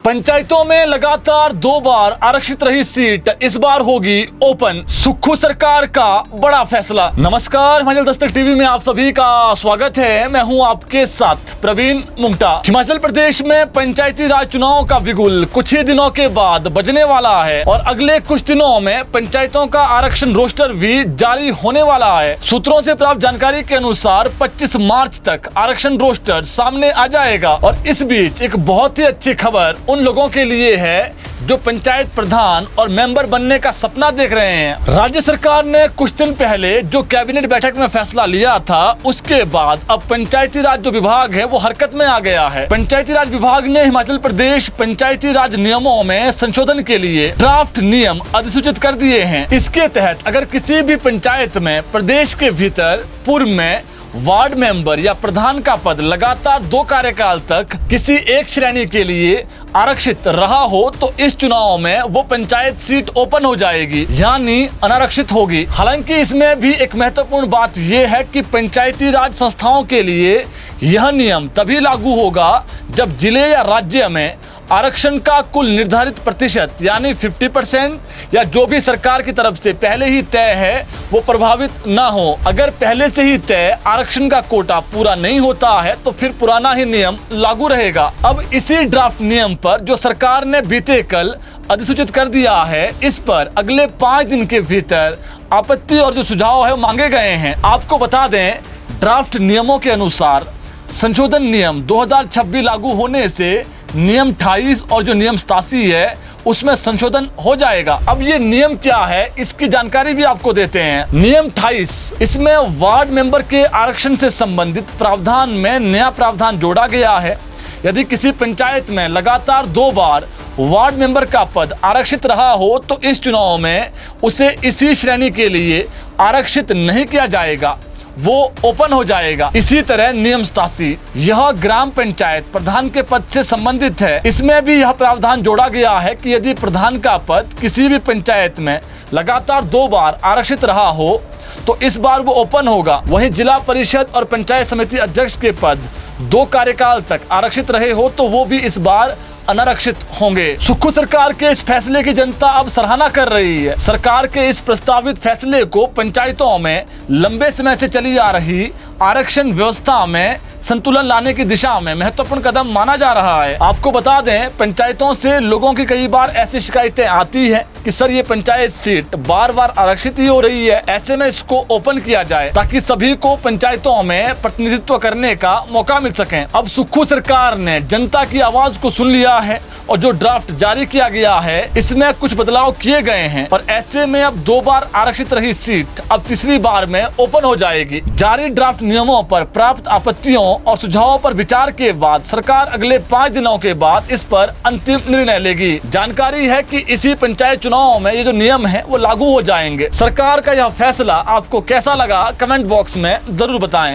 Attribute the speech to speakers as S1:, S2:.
S1: पंचायतों में लगातार 2 बार आरक्षित रही सीट इस बार होगी ओपन। सुक्खू सरकार का बड़ा फैसला। नमस्कार, हिमाचल दस्तक टीवी में आप सभी का स्वागत है। मैं हूं आपके साथ प्रवीण मुंगटा। हिमाचल प्रदेश में पंचायती राज चुनाव का बिगुल कुछ ही दिनों के बाद बजने वाला है और अगले कुछ दिनों में पंचायतों का आरक्षण रोस्टर भी जारी होने वाला है। सूत्रों से प्राप्त जानकारी के अनुसार 25 मार्च तक आरक्षण रोस्टर सामने आ जाएगा और इस बीच एक बहुत ही अच्छी खबर उन लोगों के लिए है जो पंचायत प्रधान और मेंबर बनने का सपना देख रहे हैं। राज्य सरकार ने कुछ दिन पहले जो कैबिनेट बैठक में फैसला लिया था, उसके बाद अब पंचायती राज जो विभाग है वो हरकत में आ गया है। पंचायती राज विभाग ने हिमाचल प्रदेश पंचायती राज नियमों में संशोधन के लिए ड्राफ्ट नियम अधिसूचित कर दिए हैं। इसके तहत अगर किसी भी पंचायत में प्रदेश के भीतर पूर्व में वार्ड मेंबर या प्रधान का पद लगातार 2 कार्यकाल तक किसी एक श्रेणी के लिए आरक्षित रहा हो तो इस चुनाव में वो पंचायत सीट ओपन हो जाएगी, यानी अनारक्षित होगी। हालांकि इसमें भी एक महत्वपूर्ण बात यह है कि पंचायती राज संस्थाओं के लिए यह नियम तभी लागू होगा जब जिले या राज्य में आरक्षण का कुल निर्धारित प्रतिशत यानी 50% या जो भी सरकार की तरफ से पहले ही तय है वो प्रभावित ना हो। अगर पहले से ही तय आरक्षण का कोटा पूरा नहीं होता है तो फिर पुराना ही नियम लागू रहेगा। अब इसी ड्राफ्ट नियम पर जो सरकार ने बीते कल अधिसूचित कर दिया है, इस पर अगले 5 दिन के भीतर आपत्ति और जो सुझाव है वो मांगे गए हैं। आपको बता दें, ड्राफ्ट नियमों के अनुसार संशोधन नियम 2026 लागू होने से नियम 28 और जो नियम 87 है उसमें संशोधन हो जाएगा। अब ये नियम क्या है इसकी जानकारी भी आपको देते हैं। नियम 28, इसमें वार्ड मेंबर के आरक्षण से संबंधित प्रावधान में नया प्रावधान जोड़ा गया है। यदि किसी पंचायत में लगातार 2 बार वार्ड मेंबर का पद आरक्षित रहा हो तो इस चुनाव में उसे इसी श्रेणी के लिए आरक्षित नहीं किया जाएगा, वो ओपन हो जाएगा। इसी तरह नियम 87, यह ग्राम पंचायत प्रधान के पद से संबंधित है। इसमें भी यह प्रावधान जोड़ा गया है कि यदि प्रधान का पद किसी भी पंचायत में लगातार 2 बार आरक्षित रहा हो तो इस बार वो ओपन होगा। वहीं जिला परिषद और पंचायत समिति अध्यक्ष के पद 2 कार्यकाल तक आरक्षित रहे हो तो वो भी इस बार अनारक्षित होंगे। सुक्खू सरकार के इस फैसले की जनता अब सराहना कर रही है। सरकार के इस प्रस्तावित फैसले को पंचायतों में लंबे समय से चली आ रही आरक्षण व्यवस्था में संतुलन लाने की दिशा में महत्वपूर्ण कदम माना जा रहा है। आपको बता दें, पंचायतों से लोगों की कई बार ऐसी शिकायतें आती हैं कि सर ये पंचायत सीट बार बार आरक्षित ही हो रही है, ऐसे में इसको ओपन किया जाए ताकि सभी को पंचायतों में प्रतिनिधित्व करने का मौका मिल सके। अब सुक्खू सरकार ने जनता की आवाज को सुन लिया है और जो ड्राफ्ट जारी किया गया है इसमें कुछ बदलाव किए गए हैं और ऐसे में अब 2 बार आरक्षित रही सीट अब तीसरी बार में ओपन हो जाएगी। जारी ड्राफ्ट नियमों पर प्राप्त आपत्तियों और सुझावों पर विचार के बाद सरकार अगले 5 दिनों के बाद इस पर अंतिम निर्णय लेगी। जानकारी है कि इसी पंचायत चुनाव में ये जो नियम है वो लागू हो जाएंगे। सरकार का यह फैसला आपको कैसा लगा, कमेंट बॉक्स में जरूर बताएं।